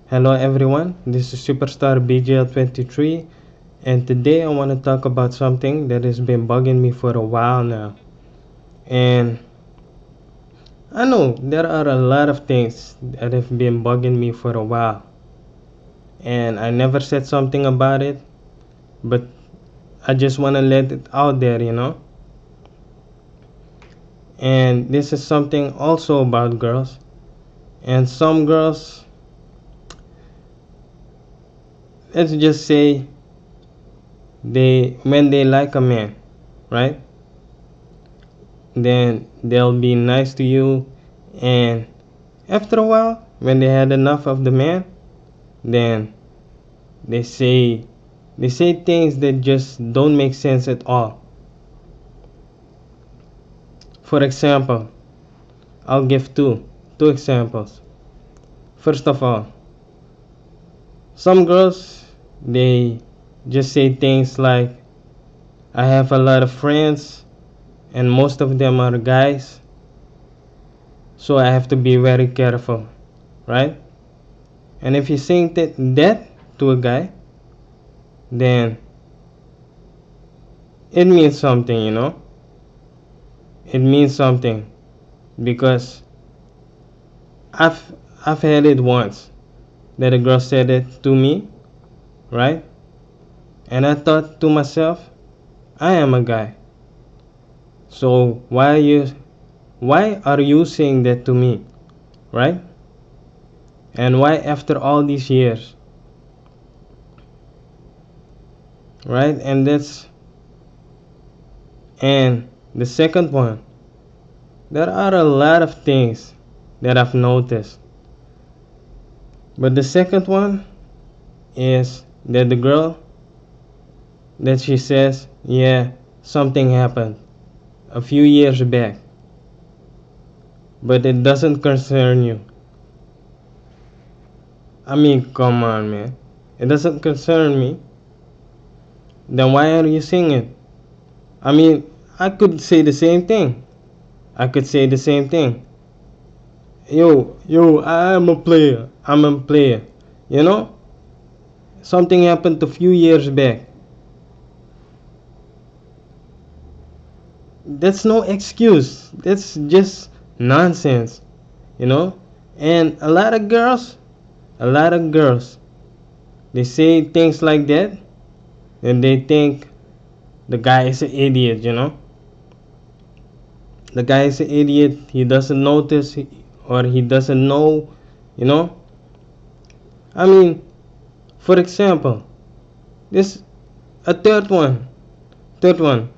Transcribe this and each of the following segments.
Hello everyone, this is Superstar BGL 23, and today I want to talk about something that has been bugging me for a while now. And I know there are a lot of things that have been bugging me for a while, and I never said something about it, but I just want to let it out there. And this is something also about girls, and some girls, let's just say when they like a man, right? Then they'll be nice to you, and after a while when they had enough of the man, then they say they say things that just don't make sense at all. For example, I'll give two examples. First of all, some girls, they just say things like, I have a lot of friends and most of them are guys, so I have to be very careful, right? And if you saying that to a guy, then it means something. It means something because I've I've had it once that a girl said it to me, right? And I thought to myself, I am a guy. So why are you saying that to me, right? And why after all these years, right? And the second one, there are a lot of things that I've noticed. But the second one is that the girl that she says, yeah, something happened a few years back, but it doesn't concern you. I mean, come on, man. It doesn't concern me. Then why are you saying it? I mean, I could say the same thing. I could say the same thing. Yo, I'm a player. I'm a player. You know? Something happened a few years back. That's no excuse. That's just nonsense. You know? And a lot of girls, they say things like that, and they think the guy is an idiot. The guy is an idiot. He doesn't notice, or he doesn't know. You know? I mean, for example, this a third one. Third one.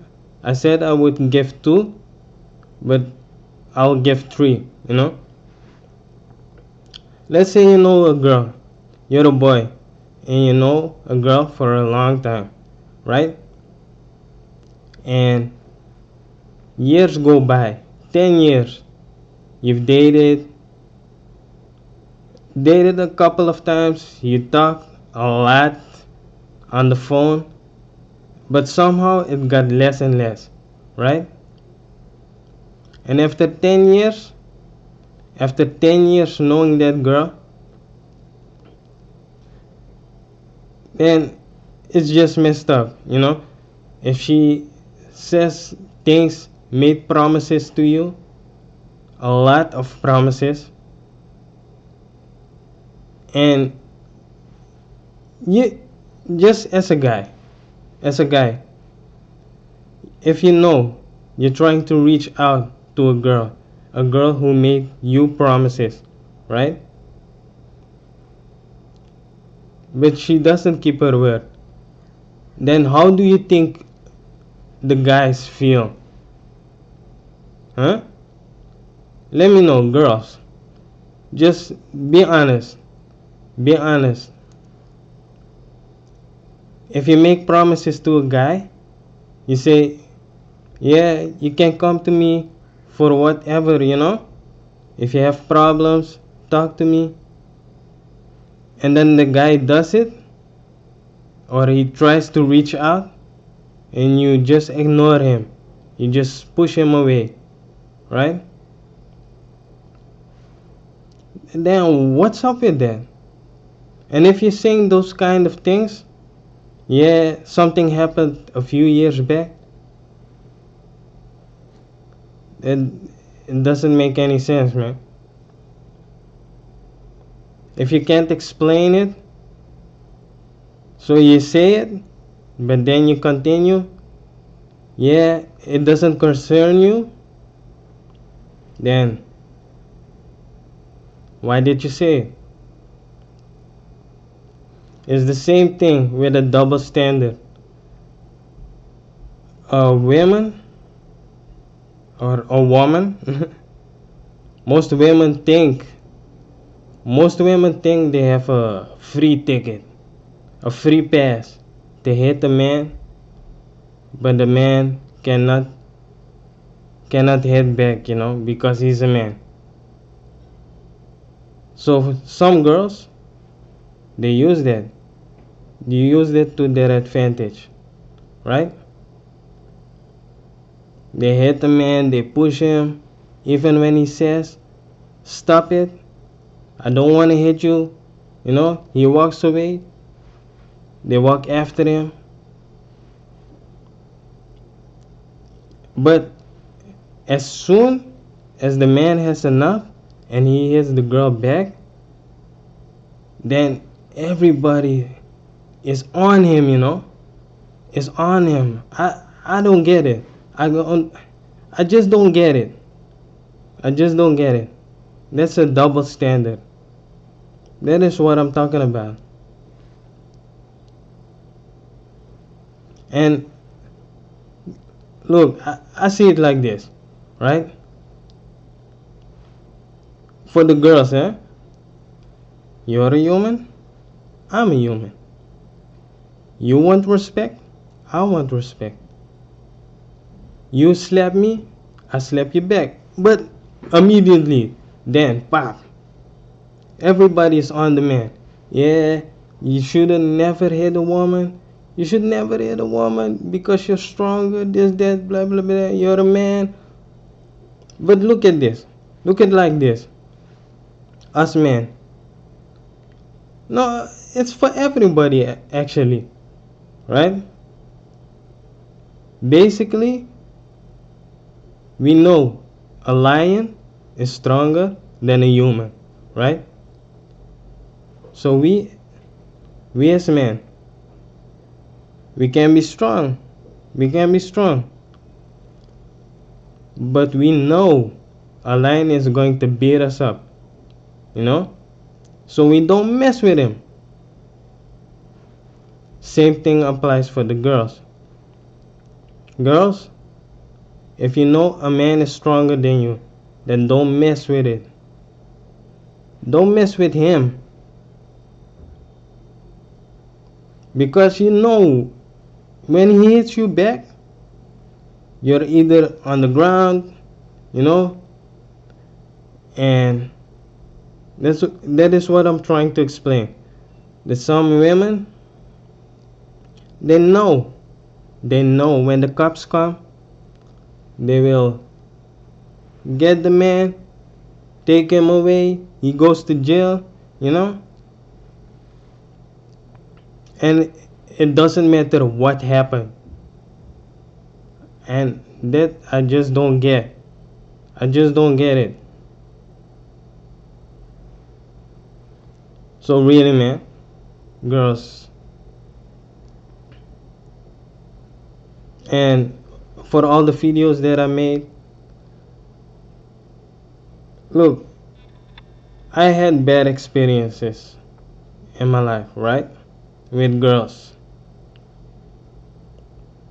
I said I would give two, but I'll give three. Let's say you know a girl. You're a boy, and you know a girl for a long time, right? And years go by. 10 years. You've dated a couple of times. You talk a lot on the phone, but somehow it got less and less, right? And after 10 years knowing that girl, then it's just messed up. If she says things, made promises to you, a lot of promises, and you just as a guy, if you know you're trying to reach out to a girl who made you promises, right? But she doesn't keep her word, then how do you think the guys feel? Huh? Let me know, girls. Just be honest. Be honest. If you make promises to a guy, you say, yeah, you can come to me for whatever. If you have problems, talk to me. And then the guy does it, or he tries to reach out, and you just ignore him. You just push him away, right? And then what's up with that? And if you're saying those kind of things, yeah, something happened a few years back, it, it doesn't make any sense, man. If you can't explain it, so you say it, but then you continue, yeah, it doesn't concern you, then why did you say it? It's the same thing with a double standard. A woman or a woman, most women think most women think they have a free ticket, a free pass to hit the man, but the man cannot hit back, because he's a man. So some girls, they use that. They use it to their advantage, right? They hit the man, they push him, even when he says, "Stop it, I don't want to hit you." He walks away. They walk after him. But as soon as the man has enough and he hits the girl back, then everybody is on him, Is on him. I don't get it. I just don't get it. I just don't get it. That's a double standard. That is what I'm talking about. And look, I see it like this, right? For the girls, you're a human, I'm a human. You want respect, I want respect. You slap me, I slap you back. But immediately, then, pop, everybody's on the man. Yeah, you shouldn't never hit a woman. You should never hit a woman because you're stronger, this, that, blah, blah, blah. You're a man. But look at this. Look at like this. Us men. No, it's for everybody actually. Right? Basically, we know a lion is stronger than a human. Right? So we as men, we can be strong. We can be strong. But we know a lion is going to beat us up. So we don't mess with him. Same thing applies for the girls. Girls, if you know a man is stronger than you, then don't mess with it. Don't mess with him. Because when he hits you back, you're either on the ground, and that is what I'm trying to explain. That some women, they know when the cops come, they will get the man, take him away, he goes to jail, and it doesn't matter what happened. And that I just don't get. I just don't get it. So really, man, girls, and for all the videos that I made, look, I had bad experiences in my life, right? With girls.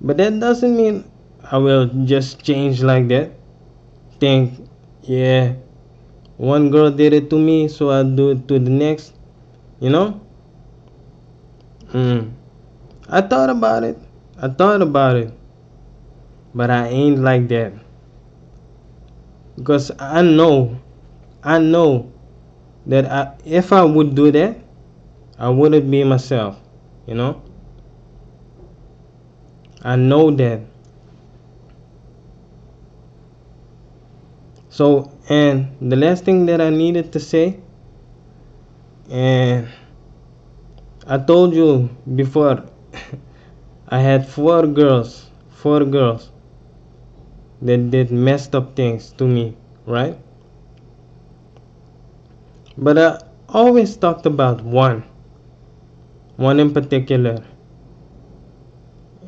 But that doesn't mean I will just change like that. Think, yeah, one girl did it to me, so I'll do it to the next. You know? I thought about it. I thought about it. But I ain't like that. Because I know that if I would do that, I wouldn't be myself. You know? I know that. So, and the last thing that I needed to say, and I told you before, I had four girls that did messed up things to me, right? But I always talked about one in particular.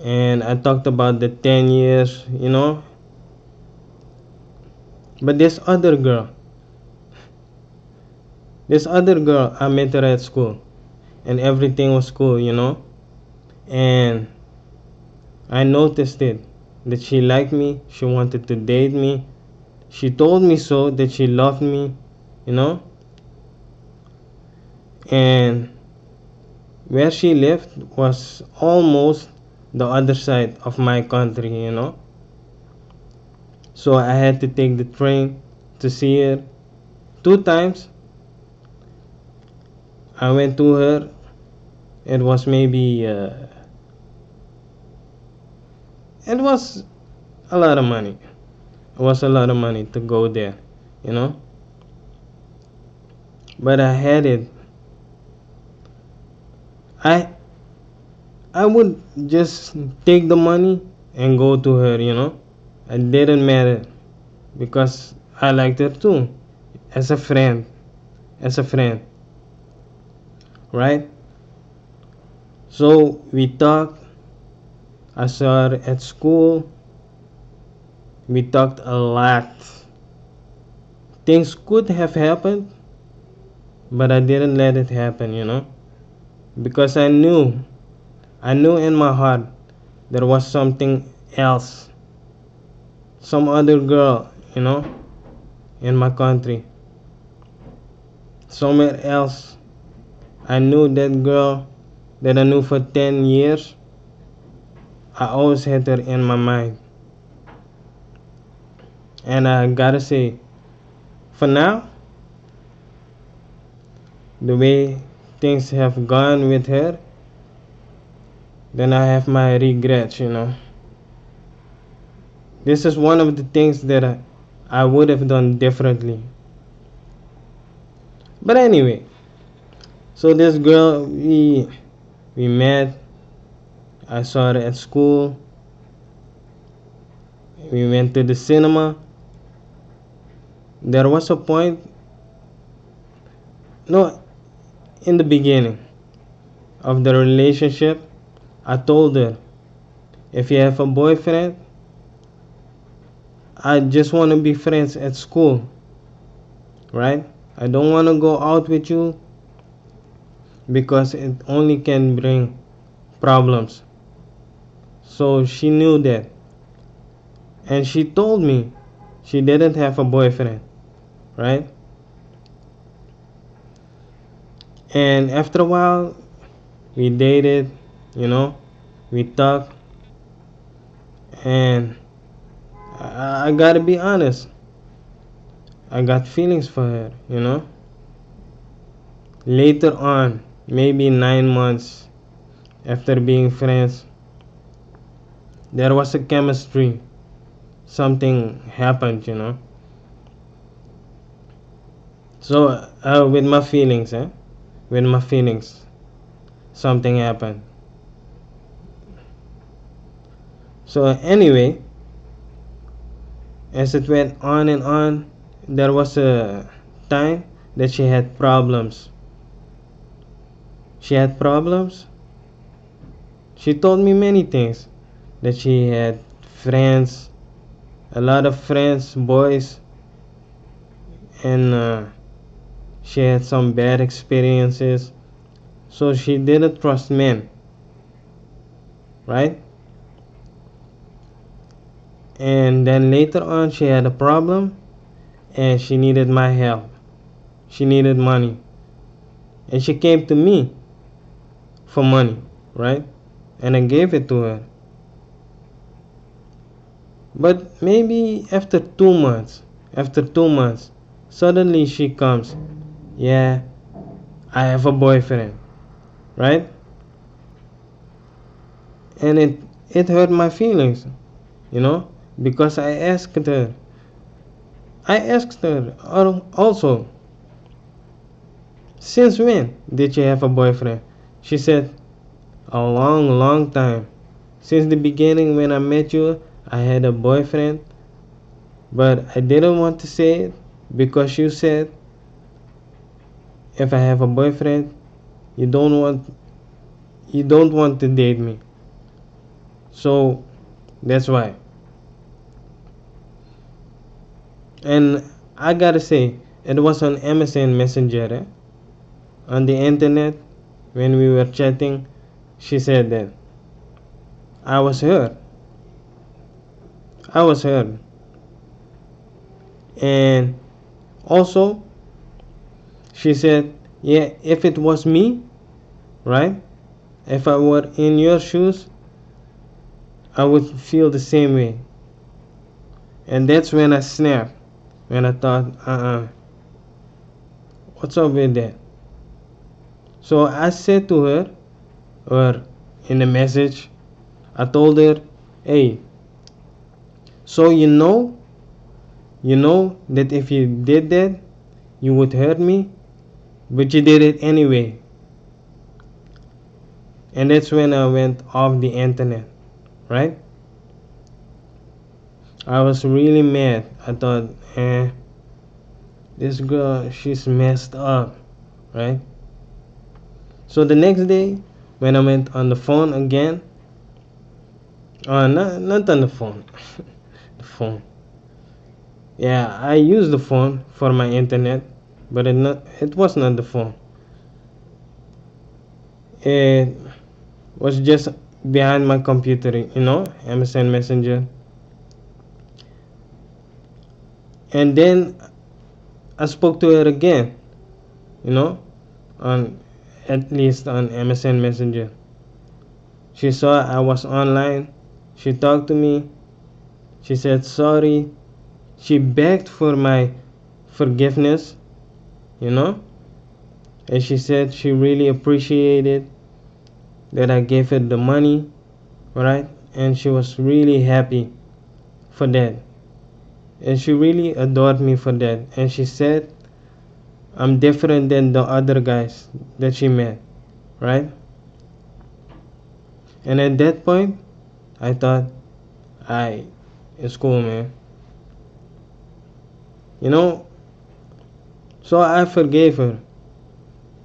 And I talked about the 10 years, But this other girl, I met her at school, and everything was cool. And I noticed it that she liked me, she wanted to date me, she told me so that she loved me, you know. And where she lived was almost the other side of my country. So I had to take the train to see her. Two times I went to her. It was maybe it was a lot of money. It was a lot of money to go there, you know. But I had it. I I would just take the money and go to her. It didn't matter because I liked her too, as a friend, as a friend, right? So we talked. I saw her at school. We talked a lot. Things could have happened, but I didn't let it happen, because I knew in my heart there was something else, some other girl, in my country, somewhere else. I knew that girl that I knew for 10 years. I always had her in my mind. And I gotta say, for now, the way things have gone with her, then I have my regrets. This is one of the things that I would have done differently. But anyway, so this girl, we met. I saw her at school. We went to the cinema. There was a point, no, in the beginning of the relationship, I told her, if you have a boyfriend, I just want to be friends at school, right? I don't want to go out with you because it only can bring problems. So she knew that. And she told me she didn't have a boyfriend, right? And after a while, we dated, you know, we talked, and I gotta be honest, I got feelings for her. Later on, maybe 9 months after being friends, there was a chemistry. Something happened. So, with my feelings, with my feelings, something happened. So, anyway, as it went on and on, there was a time that she had problems. She had problems. She told me many things, that she had friends, a lot of friends, boys, and she had some bad experiences. So she didn't trust men, right? And then later on, she had a problem and she needed my help. She needed money. And she came to me for money, right? And I gave it to her. But maybe after 2 months, suddenly she comes, yeah, I have a boyfriend, right? And it hurt my feelings, you know, because I asked her also, since when did you have a boyfriend? She said, a long, long time. Since the beginning when I met you, I had a boyfriend, but I didn't want to say it because you said if I have a boyfriend, you don't want you don't want to date me. So that's why. And I gotta say, it was on MSN Messenger, on the internet when we were chatting. She said that I was hurt. I was hurt. And also, she said, yeah, if it was me, right? If I were in your shoes, I would feel the same way. And that's when I snapped. When I thought, what's up with that? So I said to her, or in the message, I told her, hey, so you know that if you did that, you would hurt me, but you did it anyway. And that's when I went off the internet, right? I was really mad. I thought, this girl, she's messed up, right? So the next day, when I went on the phone again, not on the phone, the phone. Yeah, I use the phone for my internet, but it was not the phone. It was just behind my computer, MSN Messenger. And then I spoke to her again, you know, on at least on MSN Messenger. She saw I was online. She talked to me. She said sorry. She begged for my forgiveness, you know, and she said she really appreciated that I gave her the money, right? And she was really happy for that. And she really adored me for that. And she said I'm different than the other guys that she met, right? And at that point, I thought, I, it's cool, man. You know, so I forgave her.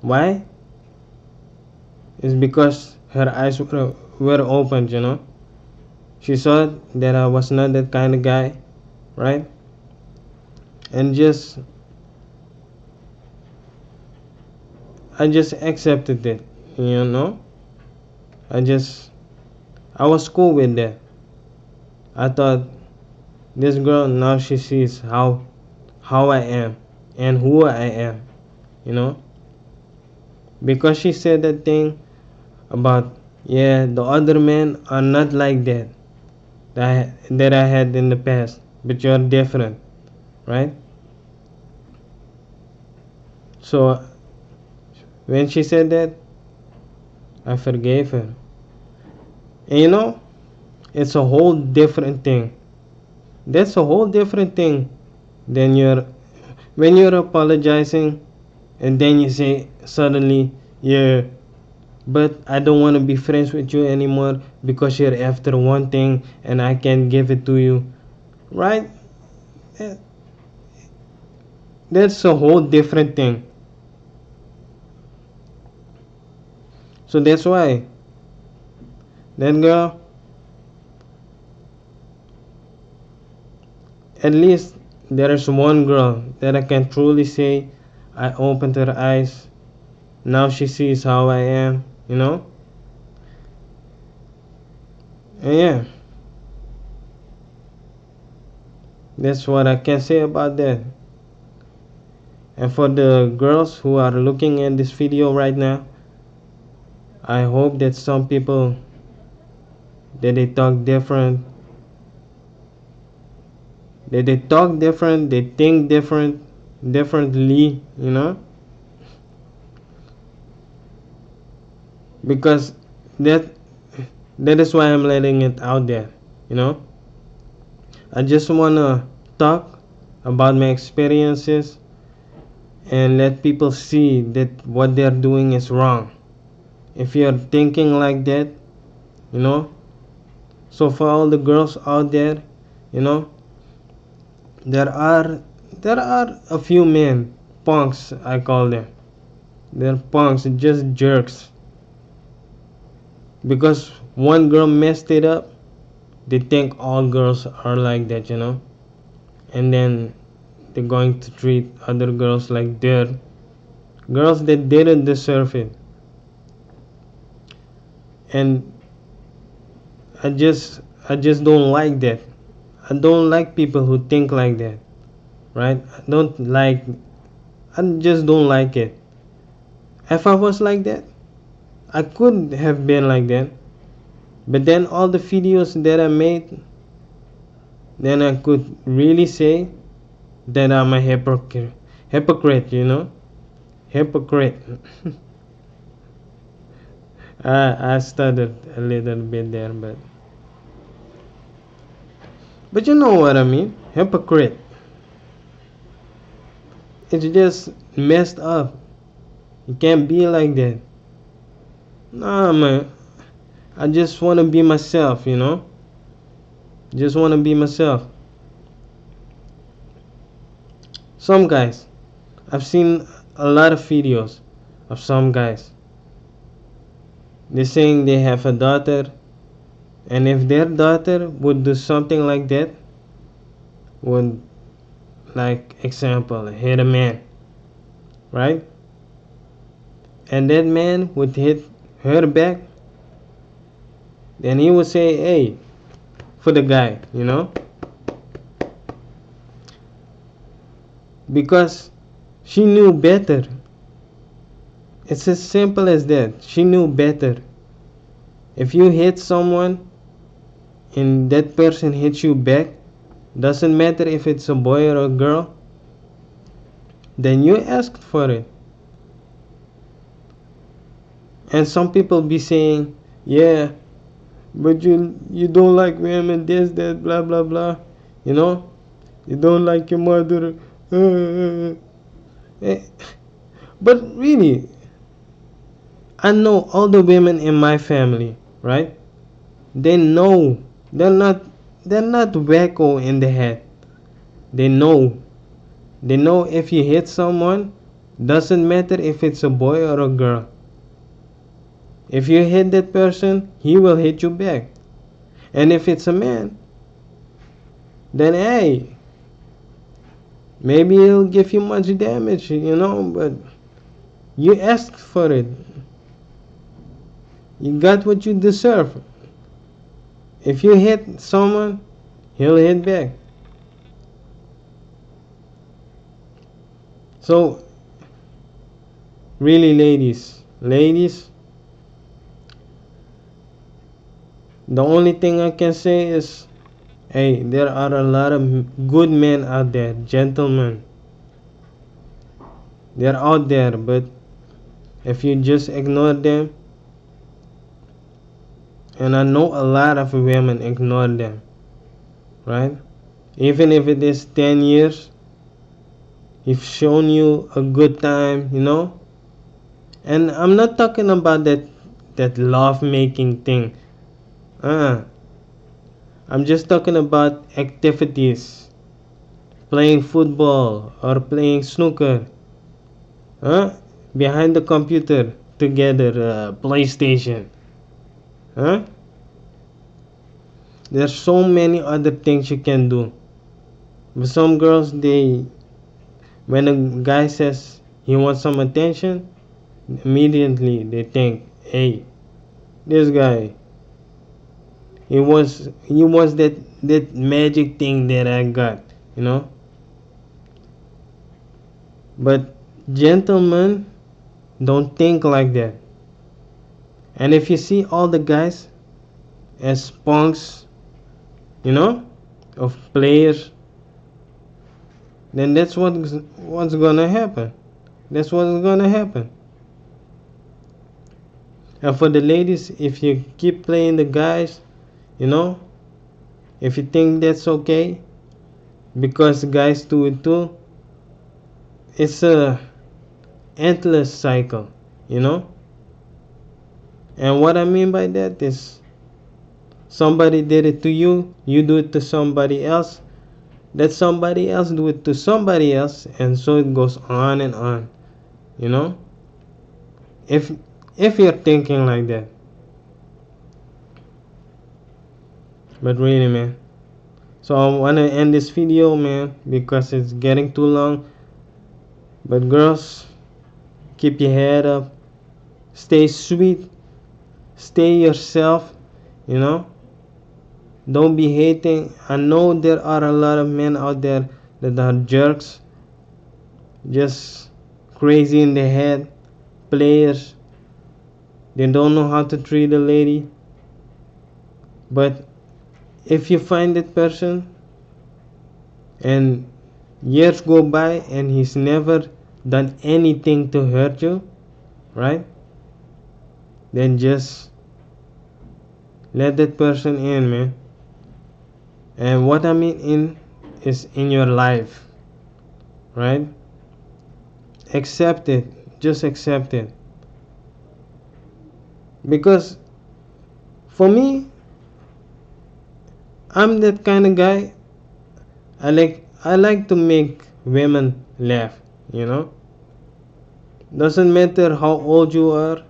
Why? It's because her eyes were opened, She saw that I was not that kind of guy, right? And I just accepted it, you know? I just, I was cool with that. I thought, this girl now she sees how I am and who I am, you know? Because she said that thing about, yeah, the other men are not like that I had in the past, but you're different, right? So when she said that, I forgave her. And it's a whole different thing. That's a whole different thing than when you're apologizing and then you say suddenly, yeah, but I don't want to be friends with you anymore because you're after one thing and I can't give it to you, right? Eh, That's a whole different thing. So that's why that girl, at least there is one girl that I can truly say I opened her eyes. Now she sees how I am, And yeah, that's what I can say about that. And for the girls who are looking at this video right now, I hope that some people that they talk different, they think differently, because that that is why I'm letting it out there, you know. I just wanna talk about my experiences and let people see that what they're doing is wrong, if you're thinking like that, you know. So for all the girls out there, you know, there are there are a few men, punks I call them. They're punks, just jerks. Because one girl messed it up, they think all girls are like that, you know. And then they're going to treat other girls like dirt. Girls that didn't deserve it. And I just I just don't like that. I don't like people who think like that, right? I just don't like it. If I was like that, I could have been like that. But then all the videos that I made, then I could really say that I'm a hypocrite, you know? Hypocrite. I stuttered a little bit there, but you know what I mean? Hypocrite. It's just messed up. You can't be like that. Nah, man. I just want to be myself, you know? Just want to be myself. Some guys, I've seen a lot of videos of some guys. They're saying they have a daughter, and if their daughter would do something like that, would, like, example, hit a man, right? And that man would hit her back, then he would say, hey, for the guy, you know? Because she knew better. It's as simple as that. She knew better. If you hit someone and that person hits you back, doesn't matter if it's a boy or a girl, then you asked for it. And some people be saying, yeah, but you don't like women, this, that, blah, blah, blah. You know? You don't like your mother. Eh, but really, I know all the women in my family, right? They know. They're not they're not wacko in the head. They know. They know if you hit someone, doesn't matter if it's a boy or a girl. If you hit that person, he will hit you back. And if it's a man, then hey, maybe he'll give you much damage, you know, but you asked for it. You got what you deserve. If you hit someone, he'll hit back. So, really, ladies, the only thing I can say is, hey, there are a lot of good men out there, gentlemen. They're out there, but if you just ignore them, and I know a lot of women ignore them, right? Even if it is 10 years, he's shown you a good time, you know. And I'm not talking about that love making thing. I'm just talking about activities, playing football or playing snooker, huh? Behind the computer together, PlayStation, huh? There's so many other things you can do. But some girls, when a guy says he wants some attention, immediately they think, hey, this guy, he wants that magic thing that I got, you know. But gentlemen don't think like that. And if you see all the guys as punks, you know, of players, then that's what's gonna happen. That's what's gonna happen. And for the ladies, if you keep playing the guys, you know, if you think that's okay, because guys do it too, it's a endless cycle, you know. And what I mean by that is somebody did it to you, you do it to somebody else, that somebody else do it to somebody else, and so it goes on and on, you know? If if you're thinking like that. But really, man. So I wanna end this video, man, because it's getting too long. But girls, keep your head up, stay sweet, stay yourself, you know? Don't be hating. I know there are a lot of men out there that are jerks, just crazy in the head, players. They don't know how to treat a lady. But if you find that person and years go by and he's never done anything to hurt you, right? Then just let that person in, man. And what I mean in is in your life, right? Accept it. Just accept it. Because for me, I'm that kind of guy. I like to make women laugh, you know? Doesn't matter how old you are,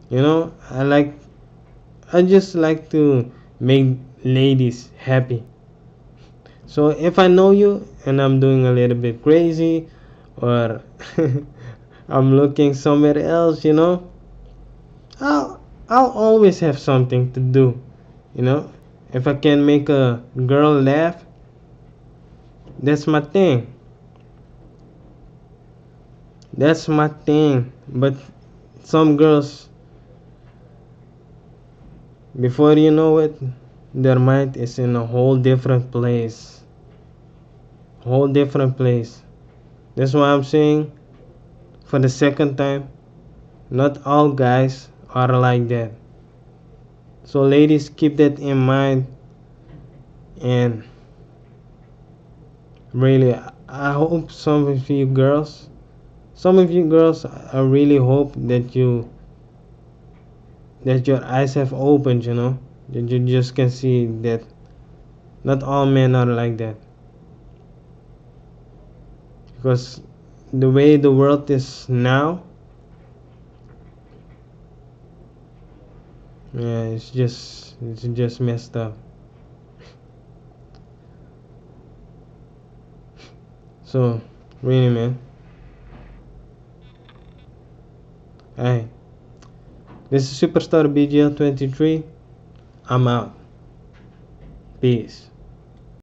you know? I just like to make ladies happy. So if I know you and I'm doing a little bit crazy or I'm looking somewhere else, you know, I'll always have something to do, you know. If I can make a girl laugh, that's my thing. That's my thing. But some girls, before you know it, their mind is in a whole different place. Whole different place. That's why I'm saying for the second time, not all guys are like that. So ladies, keep that in mind, and really I hope some of you girls, I really hope that your eyes have opened, you know, that you just can see that not all men are like that. Because the way the world is now, yeah, it's just messed up. So really, man, hey, this is Superstar BGL 23. I'm out. Peace.